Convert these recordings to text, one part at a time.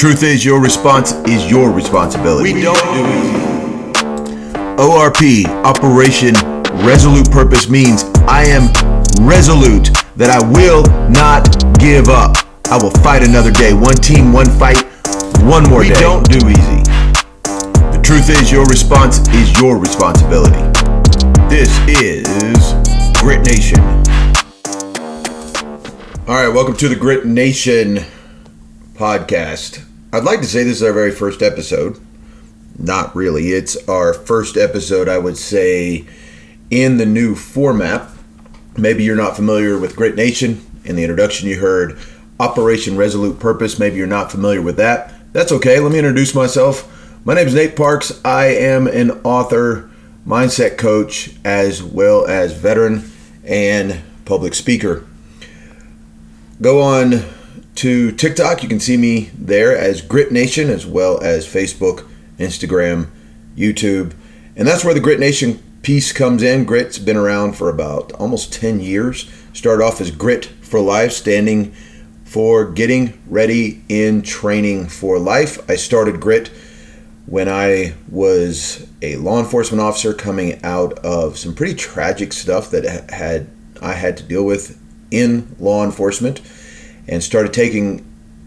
Truth is, your response is your responsibility. We don't do easy. ORP, Operation Resolute Purpose, means I am resolute that I will not give up. I will fight another day. One team, one fight, one more day. We don't do easy. The truth is, your response is your responsibility. This is Grit Nation. All right, welcome to the Grit Nation podcast. I'd like to say this is our very first episode. Not really. It's our first episode, I would say, in the new format. Maybe you're not familiar with Grit Nation. In the introduction, you heard Operation Resolute Purpose. Maybe you're not familiar with that. That's okay. Let me introduce myself. My name is Nate Parks. I am an author, mindset coach, as well as veteran and public speaker. Go on to TikTok. You can see me there as Grit Nation, as well as Facebook, Instagram, YouTube. And that's where the Grit Nation piece comes in. Grit's been around for about almost 10 years. Started off as Grit for Life, standing for getting ready in training for life. I started Grit when I was a law enforcement officer coming out of some pretty tragic stuff that I had to deal with in law enforcement, and started taking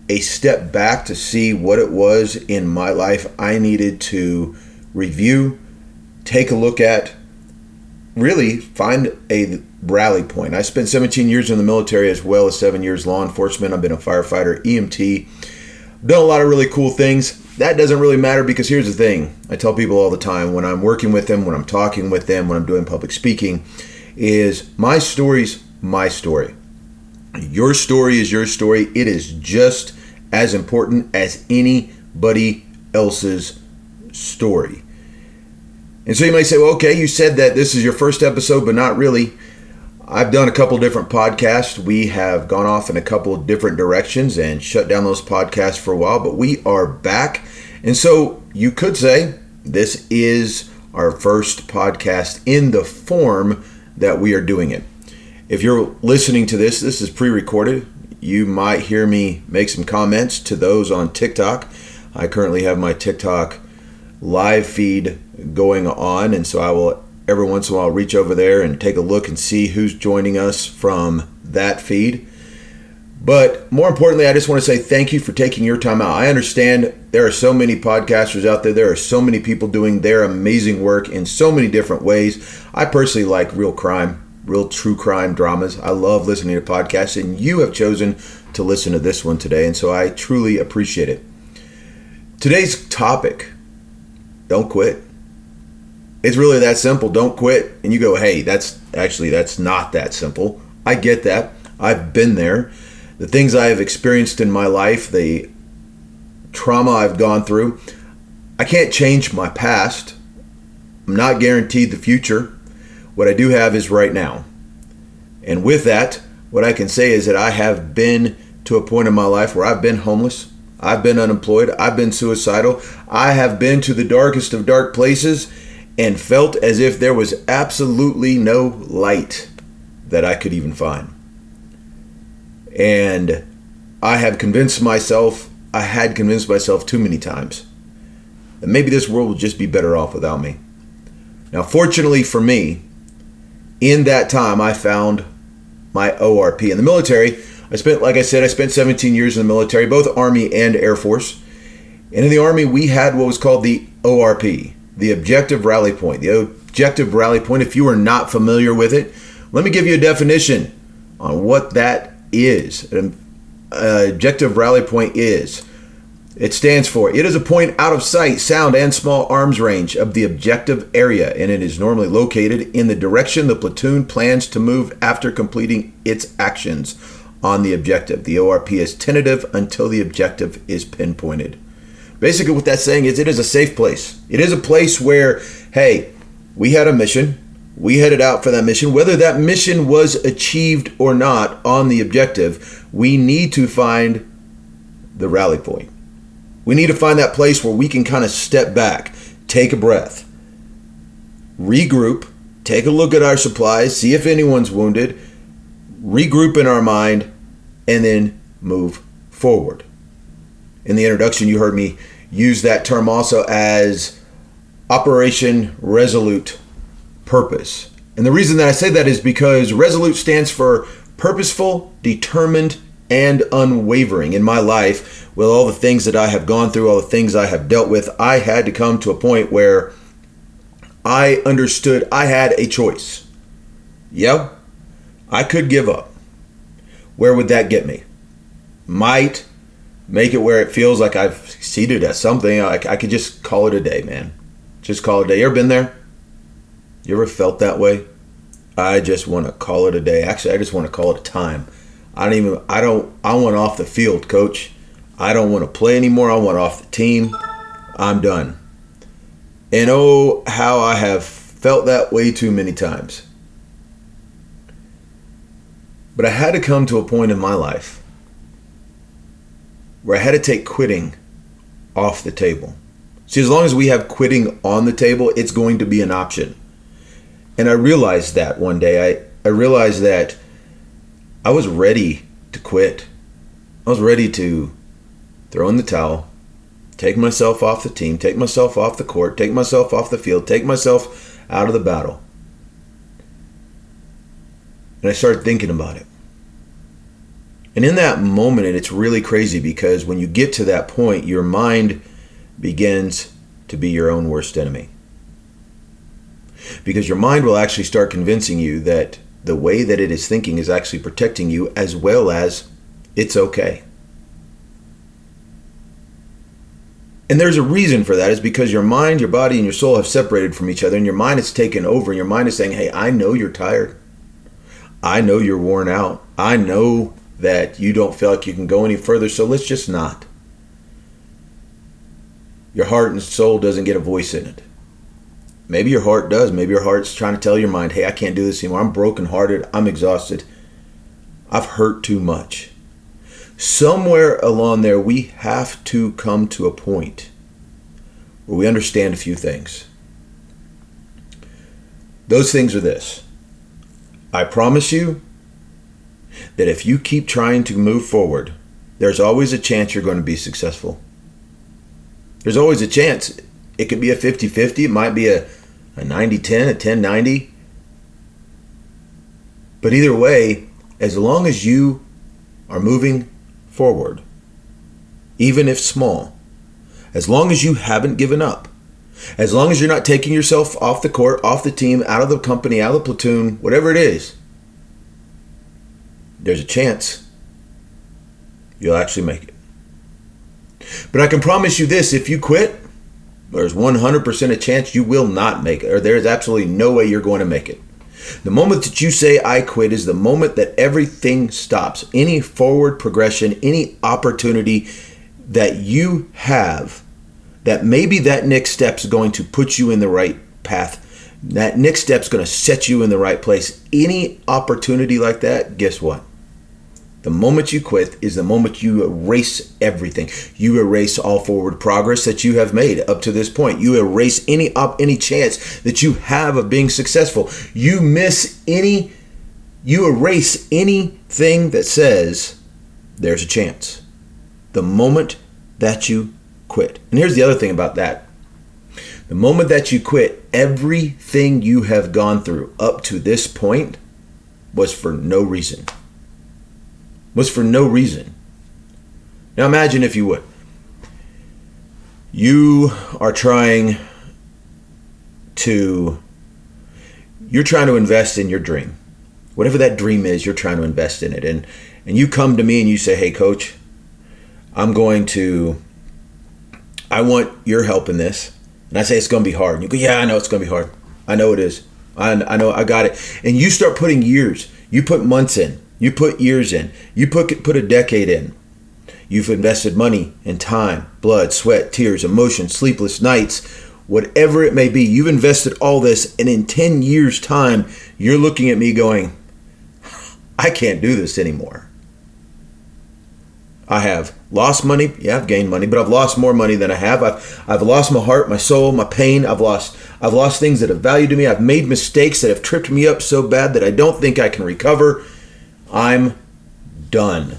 a step back to see what it was in my life I needed to review, take a look at, really find a rally point. I spent 17 years in the military, as well as 7 years law enforcement. I've been a firefighter, EMT, done a lot of really cool things. That doesn't really matter, because here's the thing. I tell people all the time when I'm working with them, when I'm talking with them, when I'm doing public speaking, is my story's my story. Your story is your story. It is just as important as anybody else's story. And so you might say, well, okay, you said that this is your first episode, but not really. I've done a couple different podcasts. We have gone off in a couple of different directions and shut down those podcasts for a while, but we are back. And so you could say this is our first podcast in the form that we are doing it. If you're listening to this is pre-recorded. You might hear me make some comments to those on TikTok. I currently have my TikTok live feed going on, and so I will every once in a while reach over there and take a look and see who's joining us from that feed. But more importantly, I just want to say thank you for taking your time out. I understand there are so many podcasters out there. There are so many people doing their amazing work in so many different ways. I personally like real true crime dramas. I love listening to podcasts, and you have chosen to listen to this one today, and so I truly appreciate it. Today's topic, don't quit. It's really that simple. Don't quit. And you go, hey, that's not that simple. I get that. I've been there. The things I have experienced in my life, the trauma I've gone through, I can't change my past. I'm not guaranteed the future. What I do have is right now. And with that, what I can say is that I have been to a point in my life where I've been homeless, I've been unemployed, I've been suicidal, I have been to the darkest of dark places and felt as if there was absolutely no light that I could even find. And I had convinced myself too many times that maybe this world would just be better off without me. Now, fortunately for me, in that time, I found my ORP. In the military, I spent 17 years in the military, both Army and Air Force. And in the Army, we had what was called the ORP, the Objective Rally Point. The Objective Rally Point, if you are not familiar with it, let me give you a definition on what that is. An Objective Rally Point is. It stands for, it is a point out of sight, sound, and small arms range of the objective area, and it is normally located in the direction the platoon plans to move after completing its actions on the objective. The ORP is tentative until the objective is pinpointed. Basically what that's saying is it is a safe place. It is a place where, hey, we had a mission. We headed out for that mission. Whether that mission was achieved or not on the objective, we need to find the rally point. We need to find that place where we can kind of step back, take a breath, regroup, take a look at our supplies, see if anyone's wounded, regroup in our mind, and then move forward. In the introduction, you heard me use that term also as Operation Resolute Purpose. And the reason that I say that is because resolute stands for purposeful, determined, and unwavering. In my life, with all the things that I have gone through, all the things I have dealt with, I had to come to a point where I understood I had a choice. Yeah, I could give up. Where would that get me? Might make it where it feels like I've succeeded at something. I could just call it a day, man. Just call it a day. You ever been there? You ever felt that way? I just want to call it a day. Actually, I just want to call it a time. I want off the field, coach. I don't want to play anymore. I want off the team. I'm done. And oh, how I have felt that way too many times. But I had to come to a point in my life where I had to take quitting off the table. See, as long as we have quitting on the table, it's going to be an option. And I realized that one day. I realized that I was ready to quit. I was ready to throw in the towel, take myself off the team, take myself off the court, take myself off the field, take myself out of the battle. And I started thinking about it. And in that moment, and it's really crazy because when you get to that point, your mind begins to be your own worst enemy. Because your mind will actually start convincing you that the way that it is thinking is actually protecting you, as well as it's okay. And there's a reason for that. It's because your mind, your body, and your soul have separated from each other, and your mind is taken over, and your mind is saying, hey, I know you're tired. I know you're worn out. I know that you don't feel like you can go any further, so let's just not. Your heart and soul doesn't get a voice in it. Maybe your heart does. Maybe your heart's trying to tell your mind, hey, I can't do this anymore. I'm brokenhearted. I'm exhausted. I've hurt too much. Somewhere along there, we have to come to a point where we understand a few things. Those things are this. I promise you that if you keep trying to move forward, there's always a chance you're going to be successful. There's always a chance. It could be a 50-50. It might be a 90-10, a 10-90. But either way, as long as you are moving forward, even if small, as long as you haven't given up, as long as you're not taking yourself off the court, off the team, out of the company, out of the platoon, whatever it is, there's a chance you'll actually make it. But I can promise you this, if you quit, there's 100% a chance you will not make it, or there's absolutely no way you're going to make it. The moment that you say I quit is the moment that everything stops. Any forward progression, any opportunity that you have, that maybe that next step is going to put you in the right path. That next step is going to set you in the right place. Any opportunity like that, guess what? The moment you quit is the moment you erase everything. You erase all forward progress that you have made up to this point. You erase any chance that you have of being successful. You erase anything that says there's a chance. The moment that you quit. And here's the other thing about that. The moment that you quit, everything you have gone through up to this point was for no reason. Was for no reason. Now imagine, if you would, you are trying to invest in your dream. Whatever that dream is, you're trying to invest in it. And you come to me and you say, hey coach, I want your help in this. And I say it's going to be hard. And you go, yeah, I know it's going to be hard. I know it is. I know, I got it. And you start putting years, you put months in. You put years in. You put a decade in. You've invested money and time, blood, sweat, tears, emotion, sleepless nights, whatever it may be. You've invested all this, and in 10 years' time, you're looking at me going, I can't do this anymore. I have lost money. Yeah, I've gained money, but I've lost more money than I have. I've lost my heart, my soul, my pain. I've lost things that have valued to me. I've made mistakes that have tripped me up so bad that I don't think I can recover. I'm done.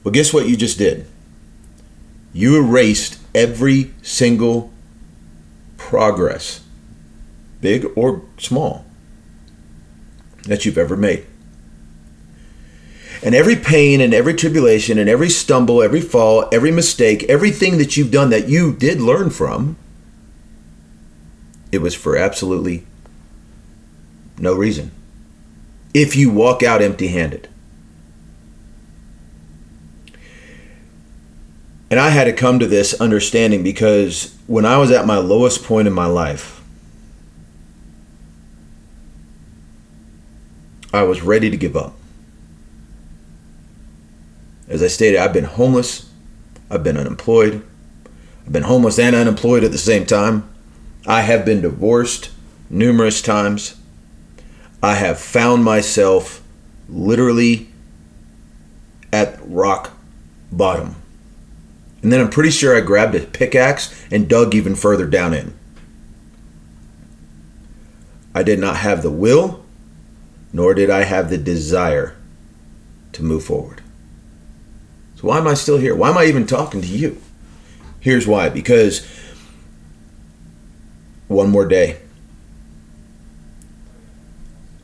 Well, guess what you just did? You erased every single progress, big or small, that you've ever made. And every pain and every tribulation and every stumble, every fall, every mistake, everything that you've done that you did learn from, it was for absolutely no reason. If you walk out empty-handed. And I had to come to this understanding because when I was at my lowest point in my life, I was ready to give up. As I stated, I've been homeless, I've been unemployed, I've been homeless and unemployed at the same time. I have been divorced numerous times. I have found myself literally at rock bottom. And then I'm pretty sure I grabbed a pickaxe and dug even further down in. I did not have the will, nor did I have the desire to move forward. So why am I still here? Why am I even talking to you? Here's why. Because one more day.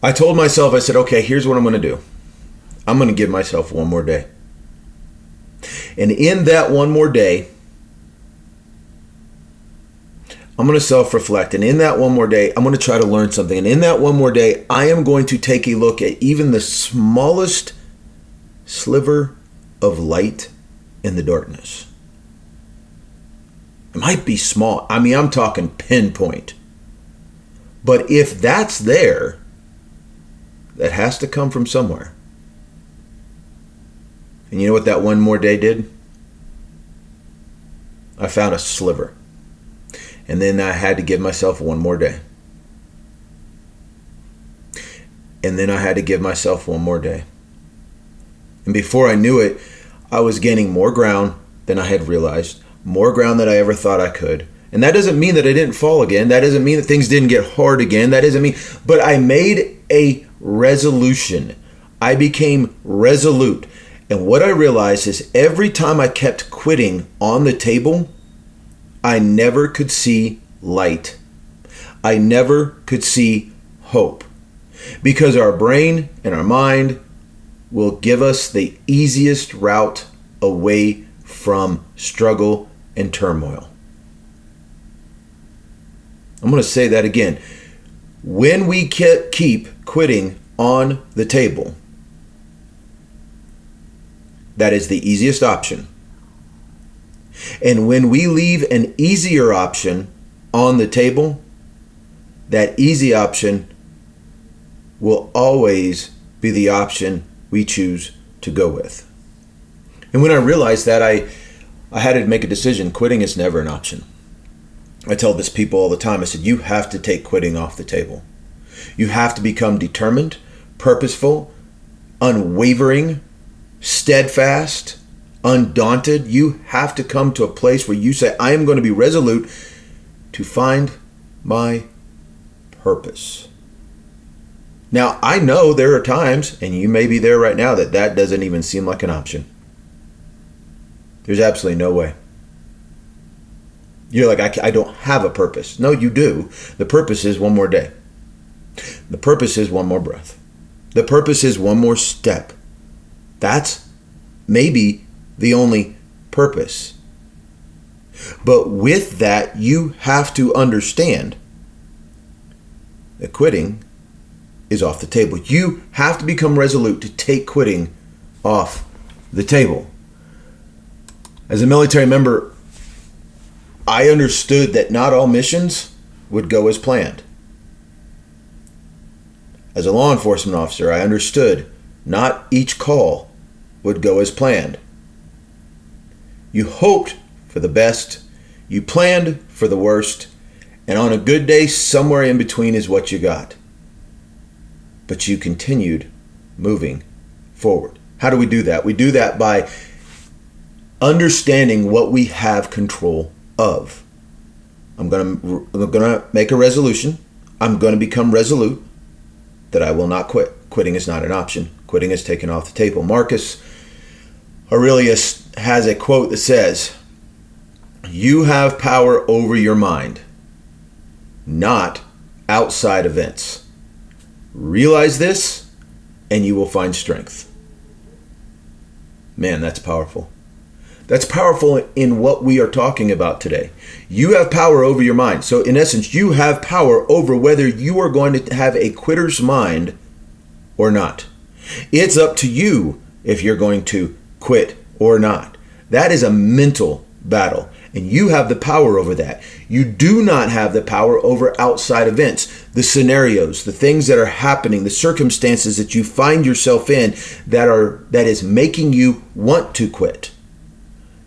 I told myself, I said, okay, here's what I'm going to do. I'm going to give myself one more day. And in that one more day, I'm going to self-reflect. And in that one more day, I'm going to try to learn something. And in that one more day, I am going to take a look at even the smallest sliver of light in the darkness. It might be small. I mean, I'm talking pinpoint. But if that's there, that has to come from somewhere. And you know what that one more day did? I found a sliver. And then I had to give myself one more day. And then I had to give myself one more day. And before I knew it, I was gaining more ground than I had realized, more ground than I ever thought I could. And that doesn't mean that I didn't fall again. That doesn't mean that things didn't get hard again. That doesn't mean, but I made a resolution. I became resolute. And what I realized is every time I kept quitting on the table, I never could see light. I never could see hope. Because our brain and our mind will give us the easiest route away from struggle and turmoil. I'm going to say that again. When we keep quitting on the table, that is the easiest option. And when we leave an easier option on the table, that easy option will always be the option we choose to go with. And when I realized that, I had to make a decision. Quitting is never an option. I tell this people all the time. I said, you have to take quitting off the table. You have to become determined, purposeful, unwavering, steadfast, undaunted. You have to come to a place where you say, I am going to be resolute to find my purpose. Now, I know there are times, and you may be there right now, that doesn't even seem like an option. There's absolutely no way. You're like, I don't have a purpose. No, you do. The purpose is one more day. The purpose is one more breath. The purpose is one more step. That's maybe the only purpose. But with that, you have to understand that quitting is off the table. You have to become resolute to take quitting off the table. As a military member, I understood that not all missions would go as planned. As a law enforcement officer, I understood not each call would go as planned. You hoped for the best, you planned for the worst, and on a good day, somewhere in between is what you got. But you continued moving forward. How do we do that? We do that by understanding what we have control of. I'm gonna make a resolution. I'm gonna become resolute that I will not quit. Quitting is not an option. Quitting is taken off the table. Marcus Aurelius has a quote that says, "You have power over your mind, not outside events. Realize this, and you will find strength." Man, that's powerful. That's powerful in what we are talking about today. You have power over your mind. So in essence, you have power over whether you are going to have a quitter's mind or not. It's up to you if you're going to quit or not. That is a mental battle, and you have the power over that. You do not have the power over outside events, the scenarios, the things that are happening, the circumstances that you find yourself in that is making you want to quit.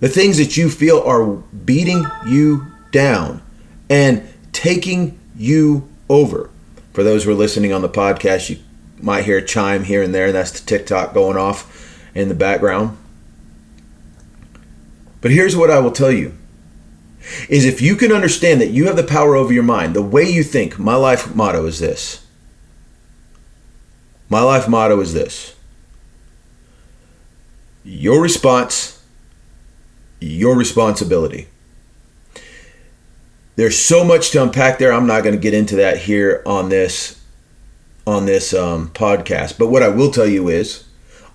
The things that you feel are beating you down and taking you over. For those who are listening on the podcast, you might hear a chime here and there. That's the TikTok going off in the background. But here's what I will tell you, is if you can understand that you have the power over your mind, the way you think, my life motto is this. My life motto is this. Your response, your responsibility. There's so much to unpack there. I'm not going to get into that here on this podcast. But what I will tell you is,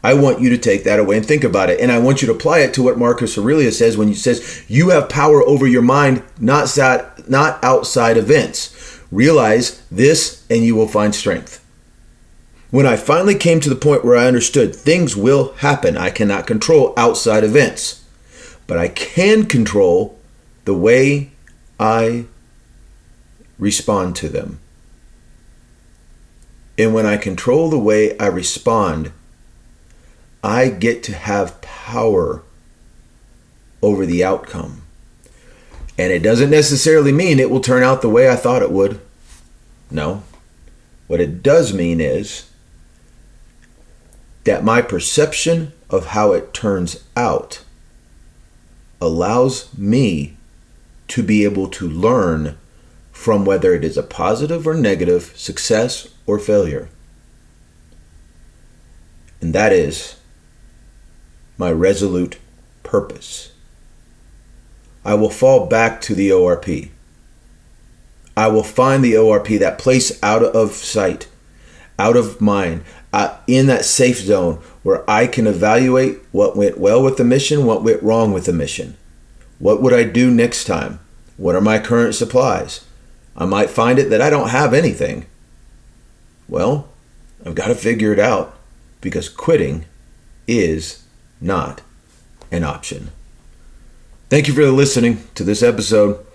I want you to take that away and think about it. And I want you to apply it to what Marcus Aurelius says when he says, you have power over your mind, not outside events. Realize this and you will find strength. When I finally came to the point where I understood things will happen, I cannot control outside events, but I can control the way I respond to them. And when I control the way I respond, I get to have power over the outcome. And it doesn't necessarily mean it will turn out the way I thought it would. No. What it does mean is that my perception of how it turns out allows me to be able to learn from whether it is a positive or negative, success or failure. And that is my resolute purpose. I will fall back to the ORP. I will find the ORP, that place out of sight, out of mind, in that safe zone where I can evaluate what went well with the mission, what went wrong with the mission. What would I do next time? What are my current supplies? I might find it that I don't have anything. Well, I've got to figure it out, because quitting is not an option. Thank you for listening to this episode.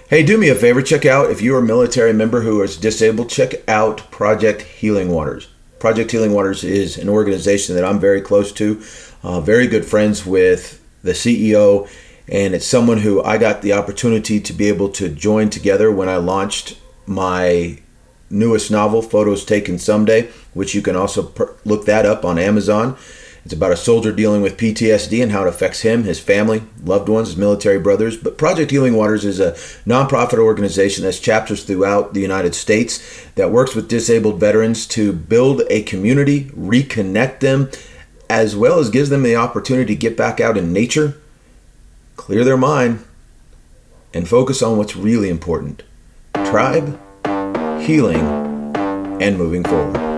Hey, do me a favor, check out, if you're a military member who is disabled, check out Project Healing Waters. Project Healing Waters is an organization that I'm very close to, very good friends with the CEO, and it's someone who I got the opportunity to be able to join together when I launched my newest novel, Photos Taken Someday, which you can also look that up on Amazon. It's about a soldier dealing with PTSD and how it affects him, his family, loved ones, his military brothers. But Project Healing Waters is a nonprofit organization that's chapters throughout the United States that works with disabled veterans to build a community, reconnect them, as well as gives them the opportunity to get back out in nature, clear their mind, and focus on what's really important: tribe, healing, and moving forward.